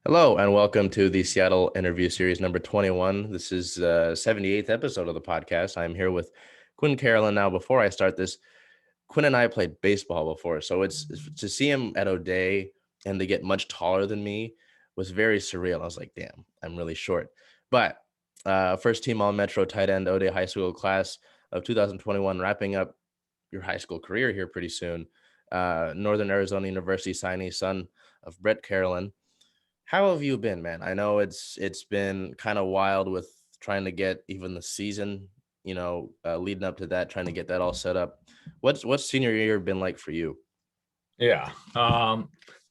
Hello and welcome to the Seattle interview series number 21. This is the 78th episode of the podcast. I'm here with Quinn Carolan. Now, before I start this, Quinn and I played baseball before, so it's to see him at Oday and to get much taller than me was very surreal. I was like, damn, I'm really short. But first team all Metro tight end Oday High School class of 2021, wrapping up your high school career here pretty soon. Northern Arizona University signee, son of Brett Carolan. How have you been, man? I know it's been kind of wild with trying to get even the season, leading up to that, trying to get that all set up. What's senior year been like for you? Yeah,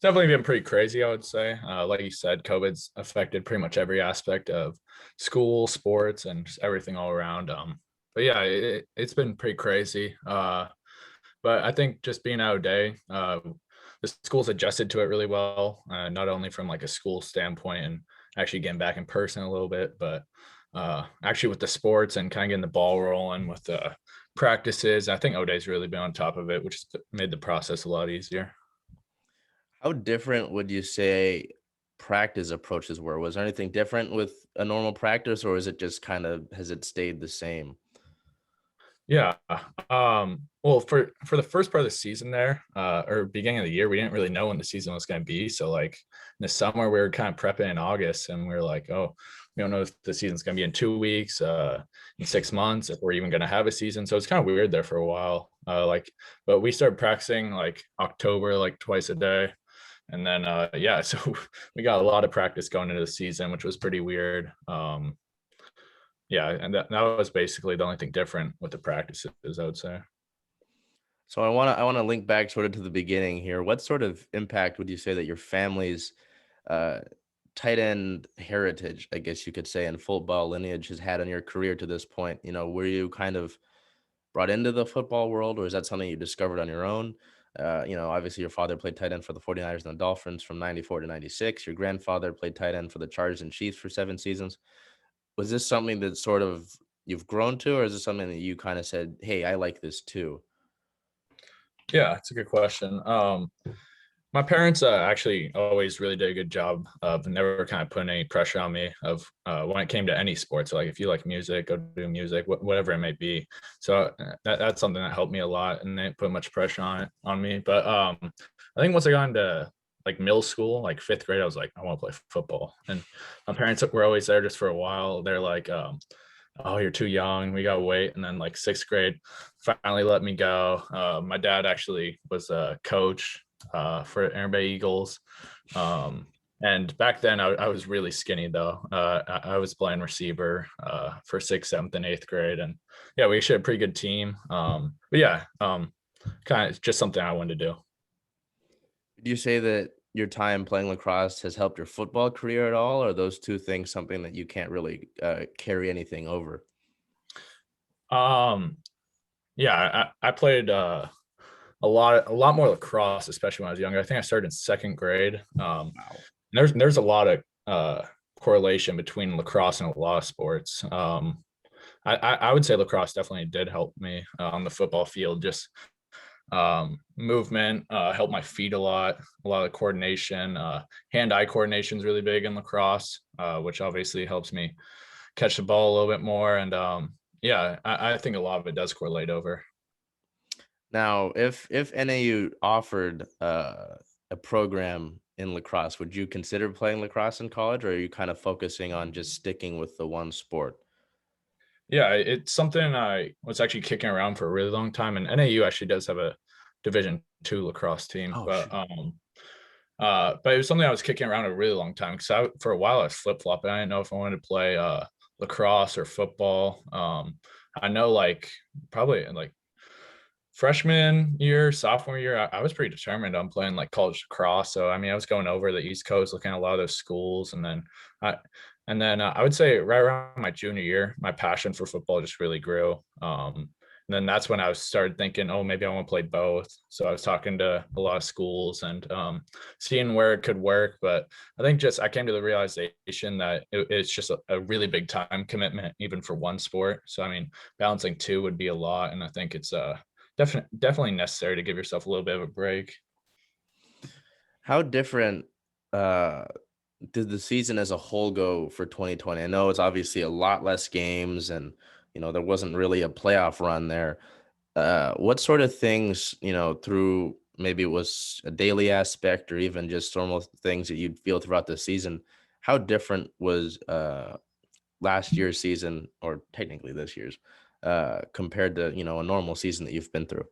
definitely been pretty crazy, I would say. Like you said, COVID's affected pretty much every aspect of school, sports, and just everything all around. But yeah, it's been pretty crazy. But I think just being out a day, the school's adjusted to it really well, not only from like a school standpoint and actually getting back in person a little bit, but actually with the sports and kind of getting the ball rolling with the practices. I think Oday's really been on top of it, which has made the process a lot easier. How different would you say practice approaches were? Was there anything different with a normal practice, or is it just kind of has it stayed the same? Yeah. Well, for the first part of the season there, or beginning of the year, we didn't really know when the season was going to be. So like in the summer, we were kind of prepping in August, and we were like, oh, we don't know if the season's going to be in 2 weeks, in 6 months, if we're even going to have a season. So it's kind of weird there for a while. But we started practicing like October, like twice a day. And then, yeah, so we got a lot of practice going into the season, which was pretty weird. Yeah, and that was basically the only thing different with the practices, I would say. So I want to link back sort of to the beginning here. What sort of impact would you say that your family's uh, tight end heritage, I guess you could say, and football lineage has had on your career to this point? Were you kind of brought into the football world, or is that something you discovered on your own? Obviously your father played tight end for the 49ers and the Dolphins from 94 to 96. Your grandfather played tight end for the Chargers and Chiefs for 7 seasons. Was this something that sort of you've grown to, or is this something that you kind of said, hey, I like this too? Yeah, it's a good question. My parents actually always really did a good job of never kind of putting any pressure on me of when it came to any sports. So like if you like music, go do music, whatever it may be. So that's something that helped me a lot, and they didn't put much pressure on me. But I think once I got into like middle school, like fifth grade, I was like, I want to play football. And my parents were always there just for a while. They're like, oh, you're too young, we gotta wait. And then like sixth grade finally let me go. My dad actually was a coach for Air Bay Eagles. And back then I was really skinny though. I was playing receiver for sixth, seventh, and eighth grade. And yeah, we actually had a pretty good team. But yeah, kind of just something I wanted to do. Would you say that your time playing lacrosse has helped your football career at all, or are those two things something that you can't really carry anything over? Um, yeah, I played a lot more lacrosse, especially when I was younger. I think I started in second grade. Wow. There's a lot of correlation between lacrosse and a lot of sports. I would say lacrosse definitely did help me on the football field. Just movement helped my feet a lot of coordination. Hand-eye coordination is really big in lacrosse, which obviously helps me catch the ball a little bit more. And yeah, I think a lot of it does correlate over. Now, if NAU offered a program in lacrosse, would you consider playing lacrosse in college, or are you kind of focusing on just sticking with the one sport? Yeah, it's something I was actually kicking around for a really long time. And NAU actually does have a Division II lacrosse team, Oh, shoot. but it was something I was kicking around a really long time because for a while I was flip flopping. I didn't know if I wanted to play lacrosse or football. I know like probably like freshman year, sophomore year, I was pretty determined on playing like college lacrosse. So I mean, I was going over the East Coast, looking at a lot of those schools, I, I would say right around my junior year, my passion for football just really grew. And then that's when I started thinking, oh, maybe I want to play both. So I was talking to a lot of schools and seeing where it could work. But I think just I came to the realization that it's just a really big time commitment, even for one sport. So I mean, balancing two would be a lot, and I think it's definitely necessary to give yourself a little bit of a break. How different? did the season as a whole go for 2020? I know it's obviously a lot less games, and there wasn't really a playoff run there. What sort of things, through maybe it was a daily aspect or even just normal things that you'd feel throughout the season, how different was last year's season, or technically this year's, compared to a normal season that you've been through?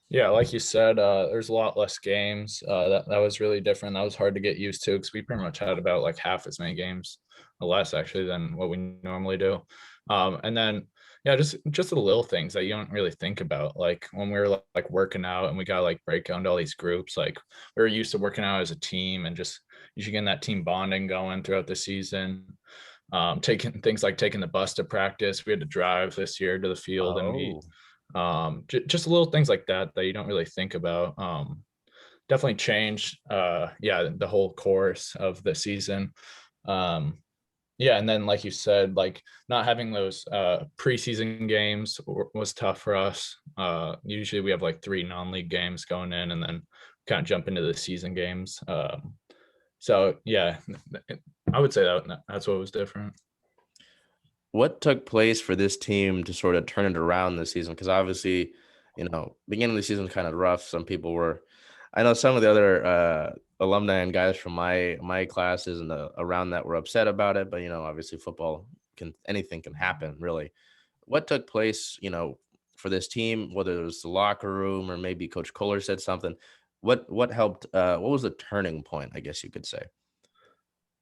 Yeah, like you said, there's a lot less games. That was really different. That was hard to get used to because we pretty much had about like half as many games, or less actually, than what we normally do. And then yeah, just the little things that you don't really think about, like when we were like working out and we got like break down to all these groups. Like we were used to working out as a team and just usually getting that team bonding going throughout the season. Taking things like taking the bus to practice. We had to drive this year to the field and meet. Oh, Just little things like that that you don't really think about. Definitely changed yeah, the whole course of the season. um yeah, and then like you said, like not having those preseason games was tough for us. Usually we have like 3 non-league games going in and then kind of jump into the season games. So yeah, I would say that's what was different. what took place for this team to sort of turn it around this season? Because obviously, beginning of the season was kind of rough. Some people were, I know some of the other alumni and guys from my classes and around that were upset about it. But obviously, football anything can happen, really. What took place, for this team? Whether it was the locker room or maybe Coach Kohler said something. What helped? What was the turning point? I guess you could say.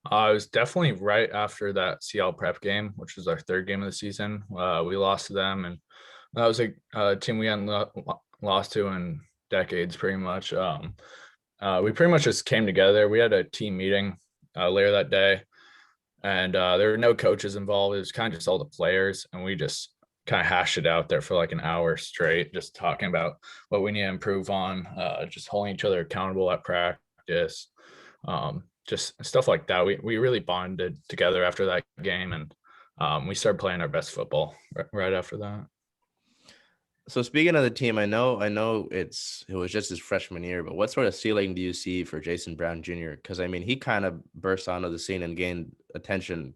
It was definitely right after that CL prep game, which was our third game of the season. We lost to them, and that was a team we hadn't lost to in decades, pretty much. We pretty much just came together. We had a team meeting later that day, and there were no coaches involved. It was kind of just all the players, and we just kind of hashed it out there for like an hour straight, just talking about what we need to improve on, just holding each other accountable at practice, just stuff like that. We really bonded together after that game, and we started playing our best football right after that. So speaking of the team, I know it was just his freshman year, but what sort of ceiling do you see for Jason Brown Jr.? Because I mean, he kind of burst onto the scene and gained attention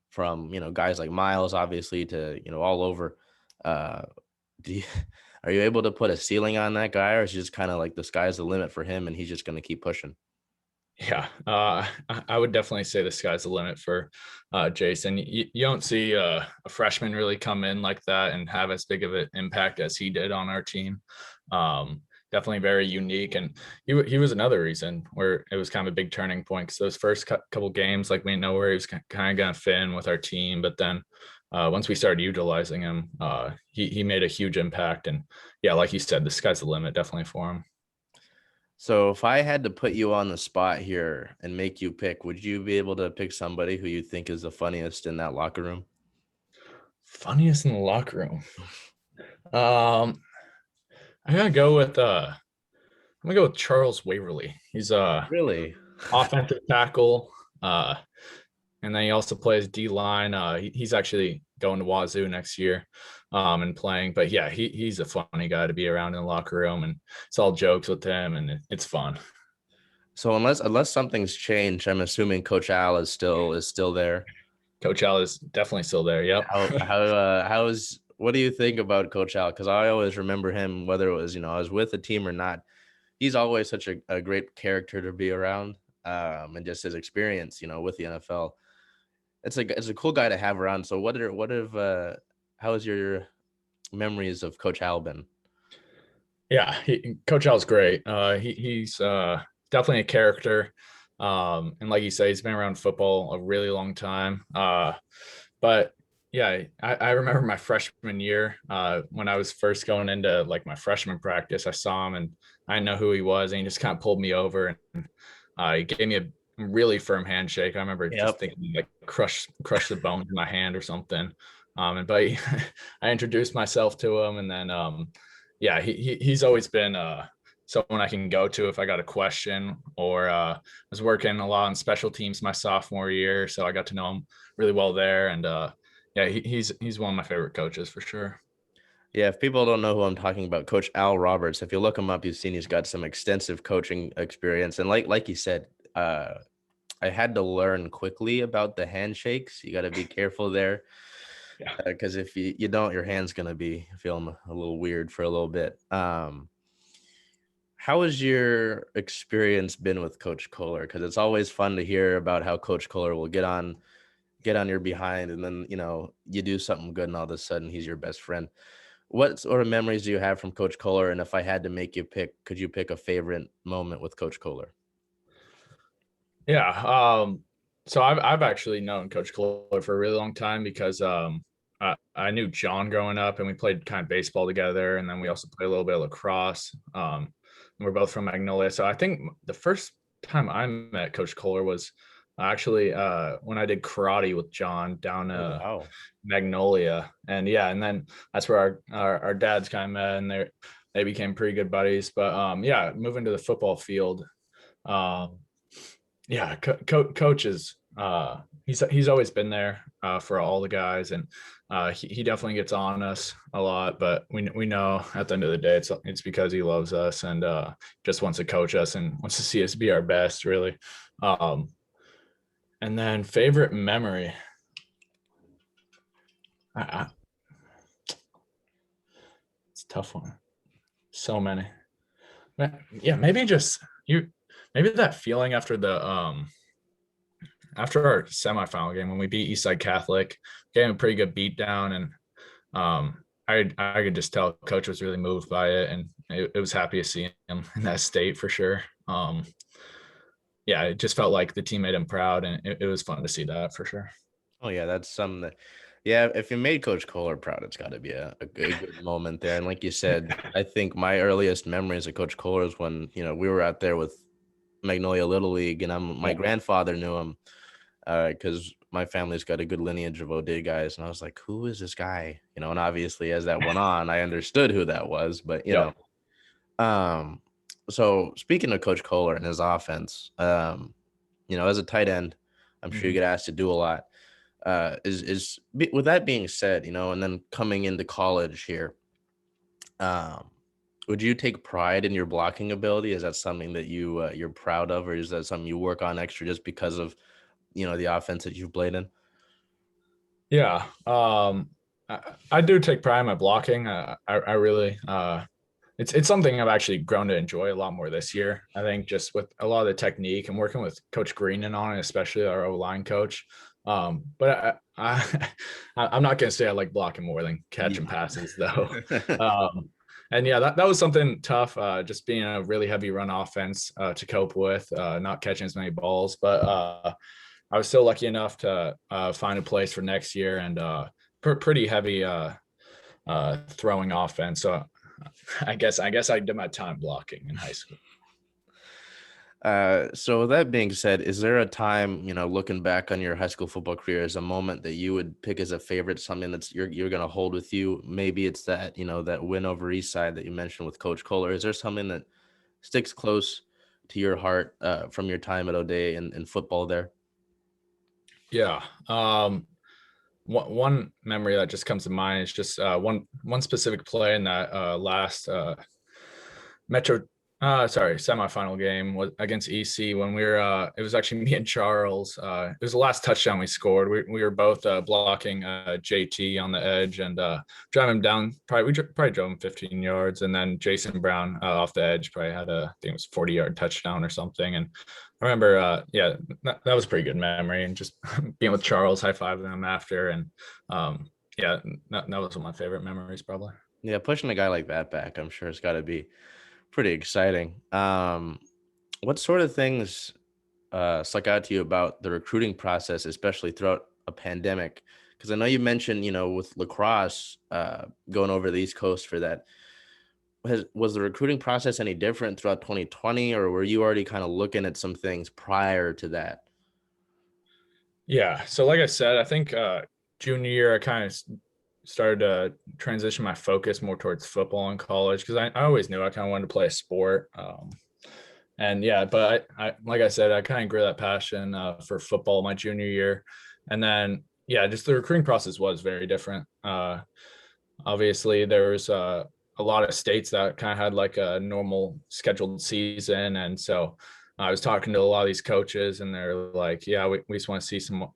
from guys like Miles, obviously, to all over. Uh, do you, are you able to put a ceiling on that guy, or is it just kind of like the sky's the limit for him and he's just going to keep pushing? Yeah, I would definitely say the sky's the limit for Jason. You don't see a freshman really come in like that and have as big of an impact as he did on our team. Definitely very unique, and he was another reason where it was kind of a big turning point, because those first couple games, like we didn't know where he was kind of going to fit in with our team, but then once we started utilizing him, he made a huge impact, and yeah, like you said, the sky's the limit definitely for him. So if I had to put you on the spot here and make you pick, would you be able to pick somebody who you think is the funniest in that locker room? Funniest in the locker room. Um, I'm gonna go with Charles Waverly. He's a Really? offensive tackle, uh, and then he also plays D line. He's actually going to Wazoo next year, and playing. But yeah, he's a funny guy to be around in the locker room, and it's all jokes with him, and it's fun. So unless something's changed, I'm assuming Coach Al is still there. Coach Al is definitely still there. Yep. How is what do you think about Coach Al? Because I always remember him, whether it was I was with the team or not. He's always such a great character to be around, and just his experience, with the NFL. It's a cool guy to have around. So how has your memories of Coach Al been? Yeah, Coach Al's great. He's definitely a character, and like you say, he's been around football a really long time. But yeah, I remember my freshman year, when I was first going into like my freshman practice. I saw him and I didn't know who he was, and he just kind of pulled me over and he gave me a really firm handshake. I remember just Yep. thinking like crush the bones in my hand or something. And but I introduced myself to him, and then yeah, he's always been someone I can go to if I got a question, or I was working a lot on special teams my sophomore year, so I got to know him really well there. And yeah, he's one of my favorite coaches for sure. Yeah, if people don't know who I'm talking about, Coach Al Roberts, if you look him up, you've seen he's got some extensive coaching experience. And like you said, I had to learn quickly about the handshakes. You got to be careful there, Yeah. because if you don't, your hand's gonna be feeling a little weird for a little bit. How has your experience been with Coach Kohler? Because it's always fun to hear about how Coach Kohler will get on your behind, and then you do something good, and all of a sudden he's your best friend. What sort of memories do you have from Coach Kohler? And if I had to make you pick, could you pick a favorite moment with Coach Kohler? Yeah. So I've actually known Coach Kohler for a really long time because I knew John growing up, and we played kind of baseball together, and then we also played a little bit of lacrosse. And we're both from Magnolia, so I think the first time I met Coach Kohler was actually when I did karate with John down Oh, wow. Magnolia, and yeah, and then that's where our dads kind of met, and they became pretty good buddies. But yeah, moving to the football field. Um, yeah, coach is he's always been there for all the guys, and he definitely gets on us a lot. But we know at the end of the day, it's because he loves us and just wants to coach us and wants to see us be our best, really. Um, and then favorite memory, I, it's a tough one. So many. Yeah, maybe just you. Maybe that feeling after our semifinal game when we beat Eastside Catholic, gave him a pretty good beat down, and I could just tell coach was really moved by it, and it was happy to see him in that state for sure. Yeah, it just felt like the team made him proud, and it was fun to see that for sure. Oh yeah, that's something that, yeah, if you made Coach Kohler proud, it's got to be a good moment there. And like you said, I think my earliest memories of Coach Kohler is when we were out there with Magnolia Little League, and my Yeah, grandfather knew him because my family's got a good lineage of Oday guys, and I was like, who is this guy? And obviously as that went on, I understood who that was, but yeah. um, so speaking of Coach Kohler and his offense, as a tight end, I'm sure you Mhm. get asked to do a lot. With that being said, and then coming into college here, um, would you take pride in your blocking ability? Is that something that you're proud of, or is that something you work on extra just because of the offense that you've played in? Yeah. I do take pride in my blocking. I really it's something I've actually grown to enjoy a lot more this year. I think just with a lot of the technique and working with Coach Greenan on it, especially our O line coach. But I'm not gonna say I like blocking more than catching passes though. Yeah. Um, and yeah, that was something tough. Just being a really heavy run offense to cope with, not catching as many balls. But I was still lucky enough to find a place for next year and pretty heavy throwing offense. So I guess I did my time blocking in high school. So with that being said, is there a time, looking back on your high school football career, as a moment that you would pick as a favorite, something that's you're gonna hold with you? Maybe it's that, that win over East Side that you mentioned with Coach Kohler. Is there something that sticks close to your heart from your time at O'Day and football there? Yeah. One memory that just comes to mind is just one specific play in that last Metro semifinal game was against EC when we were it was actually me and Charles. It was the last touchdown we scored. We were both blocking JT on the edge and driving him down. Probably drove him 15 yards, and then Jason Brown off the edge probably had I think it was 40-yard touchdown or something. And I remember yeah, that was a pretty good memory, and just being with Charles, high fiving him after, and yeah, that was one of my favorite memories probably. Yeah, pushing a guy like that back, I'm sure it's got to be pretty exciting. What sort of things stuck out to you about the recruiting process, especially throughout a pandemic? Because I know you mentioned, with lacrosse going over the East Coast for that. Was the recruiting process any different throughout 2020, or were you already kind of looking at some things prior to that? Yeah. So like I said, I think junior year I kind of started to transition my focus more towards football in college because I always knew I kind of wanted to play a sport. And yeah, but I like I said, I kind of grew that passion for football my junior year. And then yeah, just the recruiting process was very different. Obviously there was a lot of states that kind of had like a normal scheduled season. And so I was talking to a lot of these coaches, and they're like, "Yeah, we just want to see some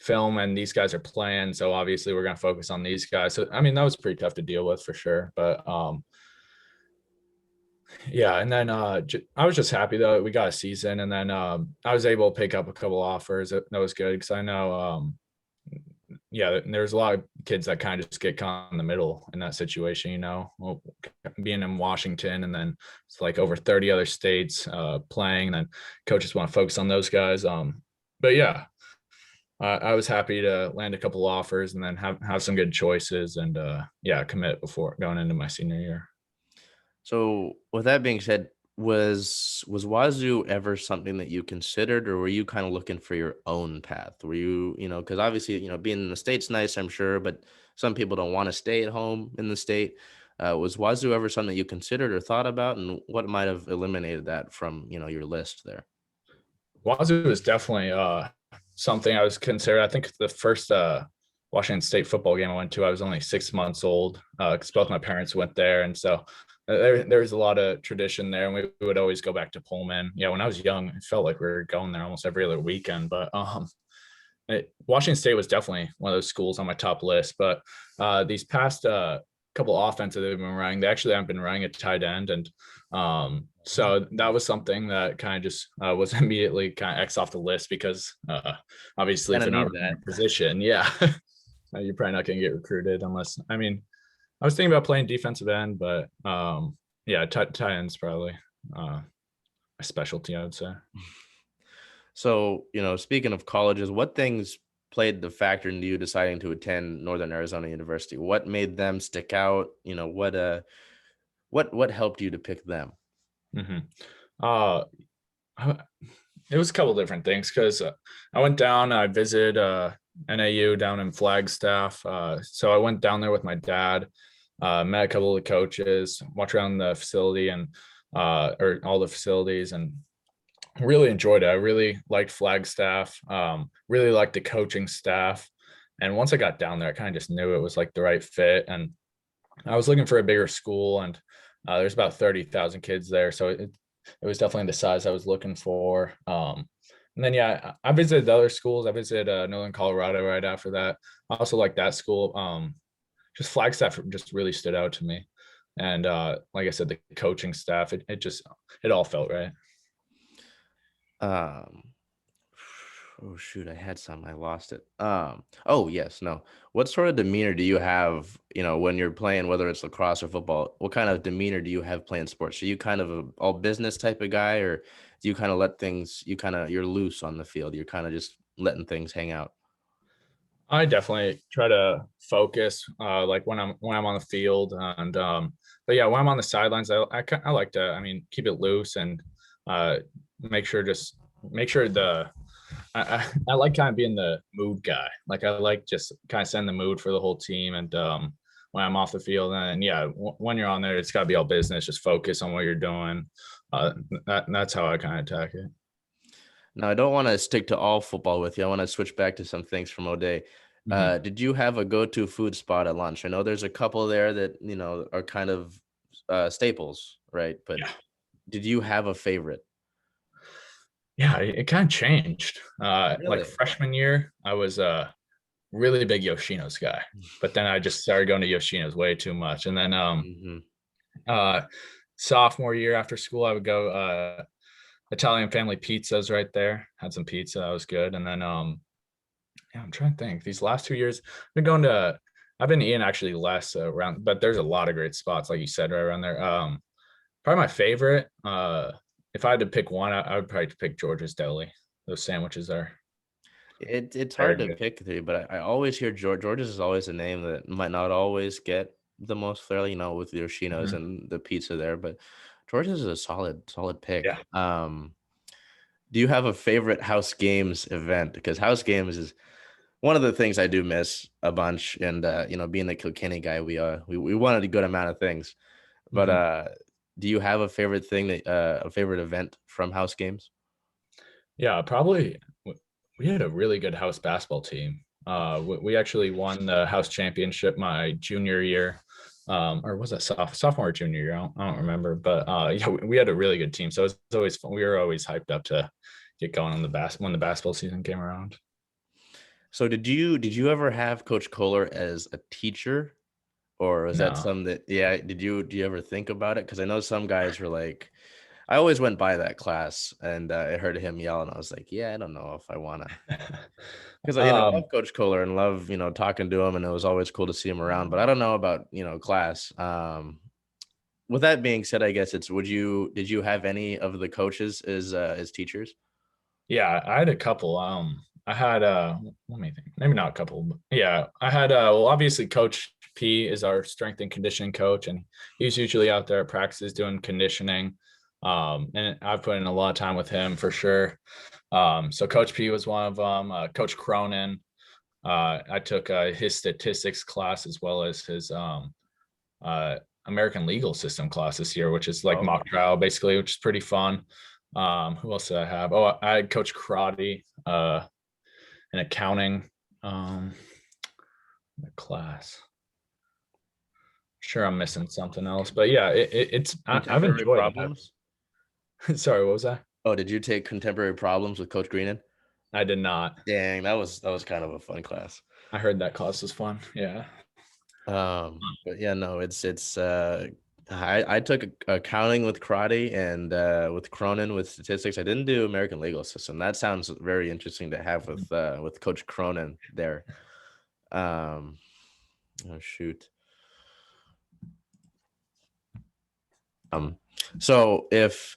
film, and these guys are playing, so obviously we're going to focus on these guys." So I mean, that was pretty tough to deal with for sure. But yeah, and then I was just happy though we got a season, and then I was able to pick up a couple offers. That was good because I know yeah, there's a lot of kids that kind of just get caught in the middle in that situation, well, being in Washington and then it's like over 30 other states playing, and then coaches want to focus on those guys. But yeah, I was happy to land a couple offers and then have some good choices and yeah, commit before going into my senior year. So with that being said, was Wazoo ever something that you considered, or were you kind of looking for your own path? Were you, because obviously, being in the state's nice, I'm sure, but some people don't want to stay at home in the state. Was Wazoo ever something you considered or thought about, and what might have eliminated that from, your list there? Wazoo is definitely something I was considered. I think the first Washington State football game I went to, I was only 6 months old because both my parents went there, and so there's a lot of tradition there, and we would always go back to Pullman. Yeah, when I was young, it felt like we were going there almost every other weekend. But Washington State was definitely one of those schools on my top list. But these past couple offenses they've been running, they actually haven't been running a tight end, and so that was something that kind of just was immediately kind of X off the list because obviously if Kind of you're not need in that. a position, yeah, you're probably not going to get recruited unless, I mean, I was thinking about playing defensive end, but yeah, tight end's probably a specialty, I would say. So, speaking of colleges, what things played the factor into you deciding to attend Northern Arizona University? What made them stick out? What helped you to pick them? Mm-hmm. Uh, it was a couple different things because I went down, I visited NAU down in Flagstaff. So I went down there with my dad, met a couple of the coaches, walked around the facility and or all the facilities, and really enjoyed it. I really liked Flagstaff, really liked the coaching staff. And once I got down there, I kind of just knew it was like the right fit. And I was looking for a bigger school, and there's about 30,000 kids there. So it was definitely the size I was looking for. And then, yeah, I visited the other schools. I visited Northern Colorado right after that. I also like that school. Just Flagstaff just really stood out to me. And like I said, the coaching staff, it all felt right. Um, oh shoot, I had some, I lost it. Oh yes, no. What sort of demeanor do you have, when you're playing, whether it's lacrosse or football? What kind of demeanor do you have playing sports? Are you kind of a all business type of guy, or do you kind of let things, you're loose on the field? You're kind of just letting things hang out. I definitely try to focus, like when I'm on the field, and but yeah, when I'm on the sidelines, I like to, I mean, keep it loose and uh, make sure I like kind of being the mood guy. Like I like just kind of setting the mood for the whole team, and when I'm off the field, and yeah, when you're on there, it's got to be all business. Just focus on what you're doing. That's how I kind of attack it. Now, I don't want to stick to all football with you. I want to switch back to some things from Oday. Mhm. Did you have a go-to food spot at lunch? I know there's a couple there that, are kind of staples, right? But Yeah. did you have a favorite? Yeah, it kind of changed. Like Really? freshman year, I was really big Yoshino's guy, but then I just started going to Yoshino's way too much. And then Hmm. uh sophomore year after school, I would go Italian Family Pizzas right there. Had some pizza, that was good. And then yeah, I'm trying to think. These last 2 years, I've been eating actually less around, but there's a lot of great spots, like you said, right around there. Probably my favorite, if I had to pick one, I would probably pick George's Deli. Those sandwiches are It's very hard to good. pick three, but I always hear George's is always a name that might not always get the most fairly, with the Yoshino's Mhm. and the pizza there, but George's is a solid pick. Yeah. Do you have a favorite house games event? Because house games is one of the things I do miss a bunch, and being the Kilkenny guy, we wanted a good amount of things. But Mhm. do you have a favorite thing that a favorite event from house games? Yeah, probably we had a really good house basketball team. We actually won the house championship my junior year. or was that sophomore or junior year? I don't remember, but yeah, we had a really good team. So it was always fun. We were always hyped up to get going on when the basketball season came around. So did you ever have Coach Kohler as a teacher, or was that No. something that yeah, do you ever think about it? Because I know some guys were like, I always went by that class and I heard him yell and I was like, yeah, I don't know if I wanna. Because I love um, Coach Kohler and love talking to him, and it was always cool to see him around. But I don't know about class. With that being said, I guess it's did you have any of the coaches as teachers? yeah, I had a couple. I had let me think, maybe not a couple, but yeah, I had well, obviously Coach P is our strength and conditioning coach, and he's usually out there at practices doing conditioning. And I've put in a lot of time with him for sure. So Coach P was one of them. Coach Cronin, I took his statistics class as well as his uh, American legal system class this year, which is like Okay. mock trial basically, which is pretty fun. Who else did I have? Oh, I had Coach Karate in accounting class. Sure, I'm missing something else, but yeah, I've Contemporary enjoyed it. problems. Sorry, what was that? Oh, did you take contemporary problems with Coach Greenan? I did not. Dang, that was kind of a fun class. I heard that class was fun. Yeah. But yeah, no, I took accounting with karate and with Cronin with statistics. I didn't do American legal system. That sounds very interesting to have with Coach Cronin there. Um, oh shoot. Um, so if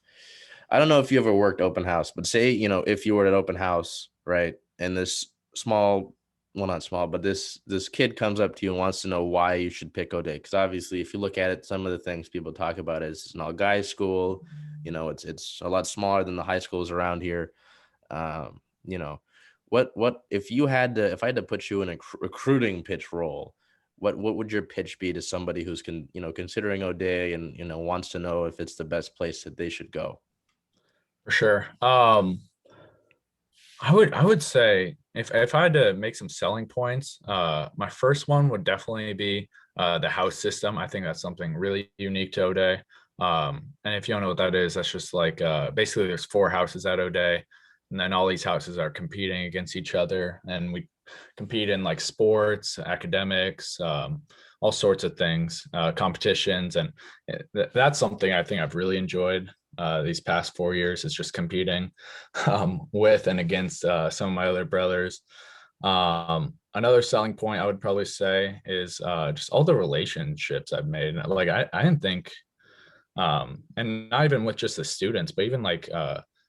I don't know if you ever worked open house, but say, if you were at open house, right, and this small, well, not small, but this kid comes up to you and wants to know why you should pick Oday. Because obviously, if you look at it, some of the things people talk about is it's an all guys school. It's a lot smaller than the high schools around here. Um, you know, what if I had to put you in a recruiting pitch role, what would your pitch be to somebody who's considering Oday and wants to know if it's the best place that they should go? For sure. I would say if I had to make some selling points, my first one would definitely be the house system. I think that's something really unique to Oday. And if you don't know what that is, that's just like basically there's four houses at Oday, and then all these houses are competing against each other, and we compete in like sports, academics, all sorts of things, competitions, and that's something I think I've really enjoyed these past 4 years is just competing with and against some of my other brothers. Another selling point I would probably say is just all the relationships I've made. Like I didn't think, and not even with just the students, but even like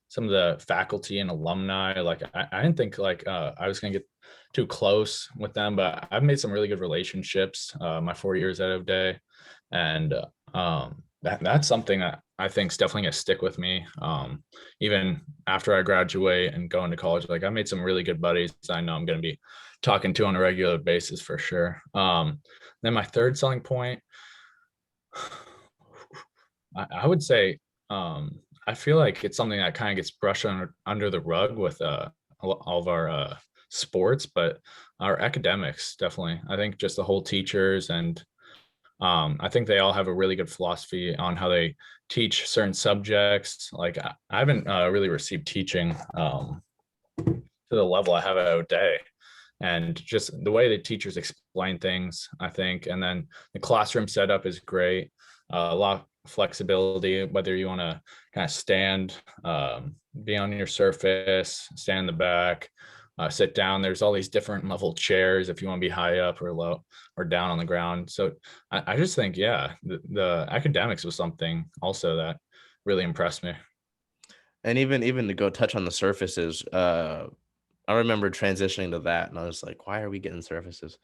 some of the faculty and alumni, like I didn't think like I was gonna get too close with them, but I've made some really good relationships my 4 years at O'Day, and that's something that I think is definitely gonna stick with me. Even after I graduate and go into college, like I made some really good buddies I know I'm gonna be talking to on a regular basis for sure. Then my third selling point, I would say, I feel like it's something that kind of gets brushed under the rug with all of our sports, but our academics definitely. I think just the whole teachers and I think they all have a really good philosophy on how they teach certain subjects. Like I haven't really received teaching to the level I have at O'Day, and just the way the teachers explain things, I think, and then the classroom setup is great. A lot of flexibility, whether you want to kind of stand, be on your surface, stand in the back, sit down. There's all these different level chairs if you want to be high up or low or down on the ground. So I just think, yeah, the academics was something also that really impressed me. And even to go touch on the surfaces, I remember transitioning to that, and I was like, "Why are we getting surfaces?"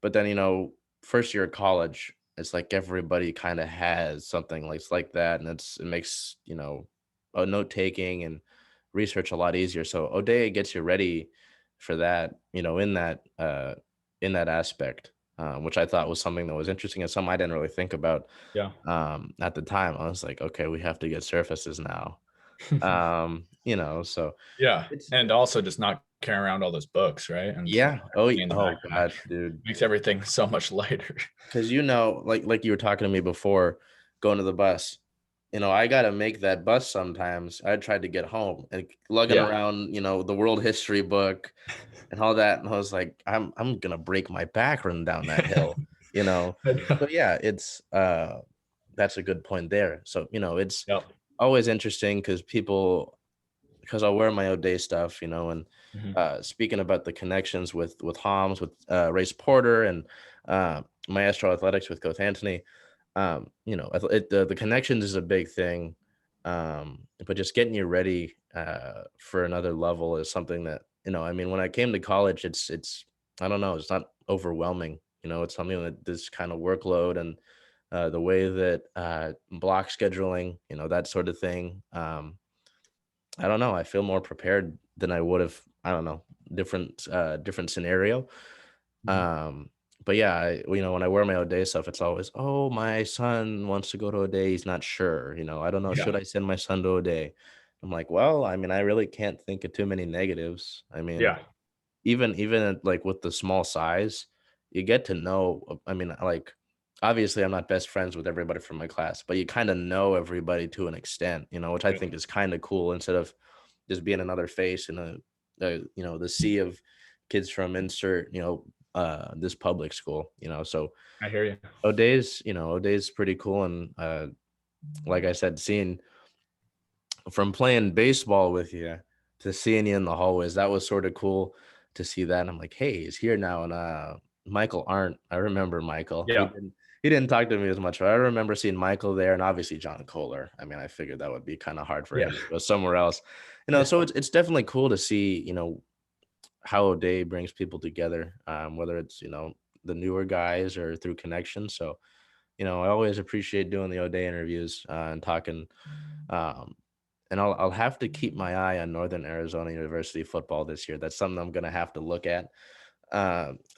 But then, first year of college, it's like everybody kind of has something like that, and it makes a note taking and research a lot easier. So Oday gets you ready for that, in that aspect, which I thought was something that was interesting and something I didn't really think about Yeah. at the time. I was like, okay, we have to get surfaces now. So Yeah. it's And also just not carrying around all those books, right? And yeah. in the Oh backpack gosh, dude. makes everything so much lighter. Because like you were talking to me before, going to the bus. I got to make that bus sometimes. I tried to get home and lugging Yeah. around, the world history book and all that. And I was like, I'm gonna break my back running down that hill, you know. I know. So yeah, it's that's a good point there. So, it's Yep. always interesting because I'll wear my Oday stuff, and Mhm. speaking about the connections with Homs, with Race Porter and Maestro Athletics with Coach Anthony. The connections is a big thing, but just getting you ready for another level is something that I mean, when I came to college, it's I don't know, it's not overwhelming. It's something that this kind of workload and the way that block scheduling, that sort of thing. I don't know. I feel more prepared than I would have. I don't know, different scenario. Mhm. Um, but yeah, when I wear my O'Day stuff, it's always, oh, my son wants to go to O'Day. He's not sure. I don't know. Yeah. Should I send my son to O'Day? I'm like, well, I mean, I really can't think of too many negatives. I mean, Yeah. even like with the small size, you get to know. I mean, like obviously, I'm not best friends with everybody from my class, but you kind of know everybody to an extent, which I Yeah. think is kind of cool instead of just being another face in the sea of kids from insert, this public school, so I hear you. O'Day's pretty cool. And like I said, seeing from playing baseball with you to seeing you in the hallways, that was sort of cool to see that. And I'm like, hey, he's here now. And Michael Arndt, I remember Michael. He Yeah. didn't he didn't talk to me as much, but I remember seeing Michael there, and obviously John Kohler. I mean, I figured that would be kind of hard for Yeah. him to go somewhere else. Yeah. So it's definitely cool to see, how O'Day brings people together, whether it's, the newer guys or through connections. So, I always appreciate doing the O'Day interviews and talking. Um, and I'll have to keep my eye on Northern Arizona University football this year. That's something I'm gonna have to look at.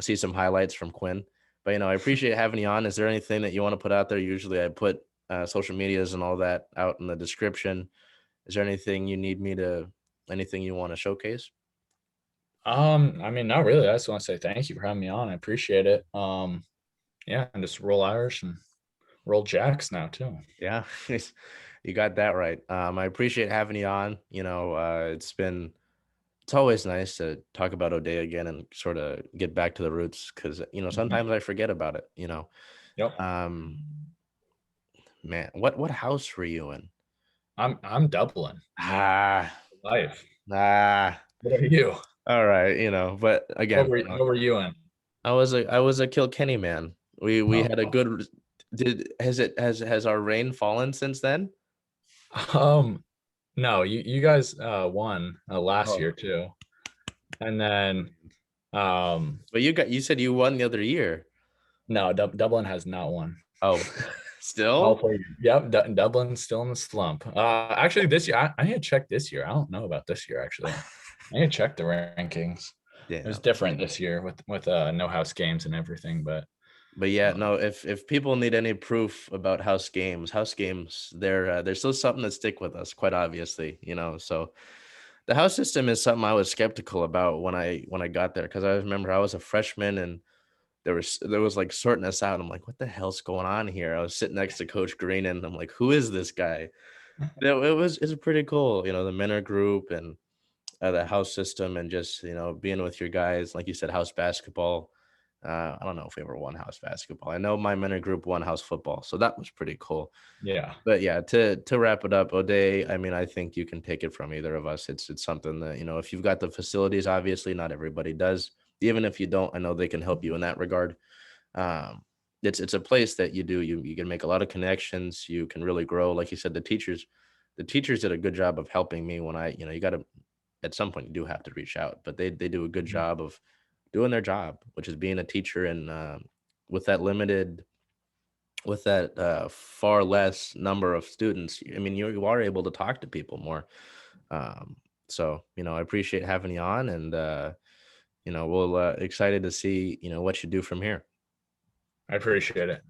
See some highlights from Quinn. But I appreciate having you on. Is there anything that you want to put out there? Usually I put social medias and all that out in the description. Is there anything you want to showcase? I mean, not really. I just want to say thank you for having me on. I appreciate it. Yeah, and just roll Irish and roll Jacks now too. Yeah, you got that right. I appreciate having you on. It's always nice to talk about O'Day again and sort of get back to the roots because Mhm. sometimes I forget about it. Yep. Um, man, what house were you in? I'm Dublin. Ah, Life. ah. What are you? All right, but What again, were what were you in? I was a Kilkenny man. We had a Oh. good. Did has our rain fallen since then? Um, no, you guys won last Oh, year too. And then um but you said you won the other year. no, Dublin has not won. Oh, All still? 4 years. Yep, Dublin's still in the slump. Actually, this year I need to check this year. I don't know about this year actually. I need to check the rankings. It was Damn. different this year with no house games and everything, but But yeah, um, no. If people need any proof about house games, they're still something that stick with us. Quite obviously, So the house system is something I was skeptical about when I got there because I remember I was a freshman and there was like sorting us out. I'm like, what the hell's going on here? I was sitting next to Coach Green and I'm like, who is this guy? It's pretty cool, the mentor group and the house system and just being with your guys, like you said, house basketball. I don't know if we ever won house basketball. I know my mentor group won house football, so that was pretty cool. yeah, But yeah, to wrap it up, O'Day, I mean, I think you can take it from either of us. It's something that, if you've got the facilities, obviously not everybody does. Even if you don't, I know they can help you in that regard. Um, it's a place that you can make a lot of connections. You can really grow. Like you said, the teachers did a good job of helping me when you got to at some point you do have to reach out, but they do a good Mhm. job of doing their job, which is being a teacher and with that limited with that far less number of students. I mean, you are able to talk to people more. Um, so I appreciate having you on, and we'll excited to see what you do from here. I appreciate it.